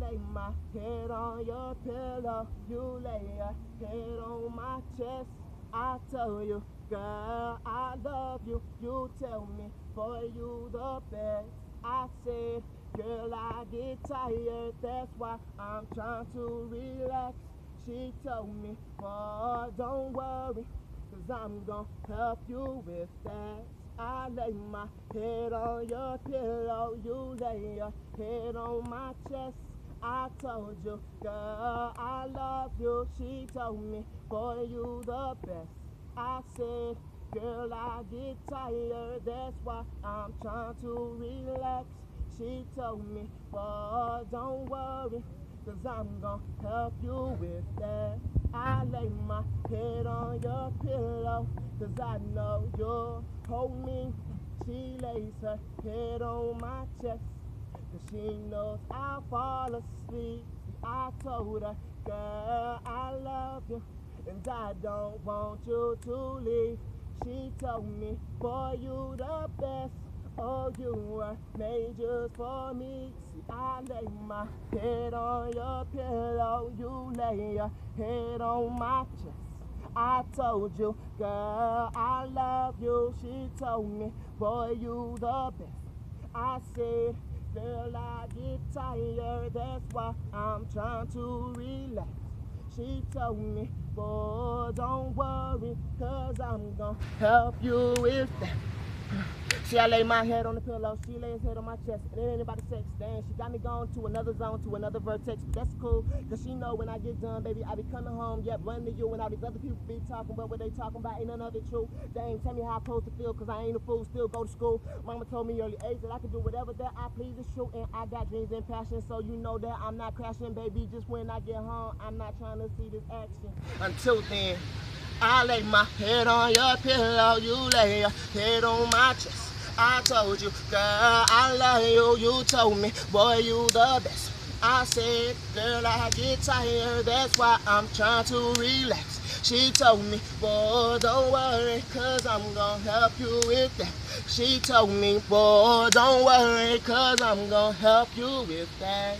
lay my head on your pillow, you lay your head on my chest. I tell you, girl, I love you. You tell me, boy, you the best. I said, girl, I get tired, that's why I'm trying to relax. She told me, boy, don't worry, 'cause I'm gonna help you with that. I lay my head on your pillow, you lay your head on my chest. I told you, girl, I love you. She told me, boy, you the best. I said, girl, I get tired, that's why I'm trying to relax. She told me, boy, don't worry, 'cause I'm gonna help you with that. I lay my head on your pillow, 'cause I know you'll hold me. She lays her head on my chest, 'cause she knows I'll fall asleep. I told her, girl, I love you, and I don't want you to leave. She told me, boy, you the best. Oh, you were made just for me. See, I lay my head on your pillow, you lay your head on my chest. I told you, girl, I love you. She told me, boy, you the best. I said, girl, I get tired, that's why I'm trying to relax. She told me, boy, don't worry, 'cause I'm gonna help you with that. See, I lay my head on the pillow, she lays head on my chest, and it ain't about the sex. Damn, she got me going to another zone, to another vertex. But that's cool, 'cause she know when I get done, baby, I be coming home, yep, running to you, and all these other people be talking, but what they talking about ain't none of it true. They ain't tell me how I'm supposed to feel, 'cause I ain't a fool, still go to school. Mama told me early age that I could do whatever that I please, it's true, and I got dreams and passion, so you know that I'm not crashing, baby, just when I get home, I'm not trying to see this action. Until then, I lay my head on your pillow, you lay your head on my chest. I told you, girl, I love you. You told me, boy, you the best. I said, girl, I get tired, that's why I'm trying to relax. She told me, boy, don't worry, 'cause I'm gonna help you with that. She told me, boy, don't worry, 'cause I'm gonna help you with that.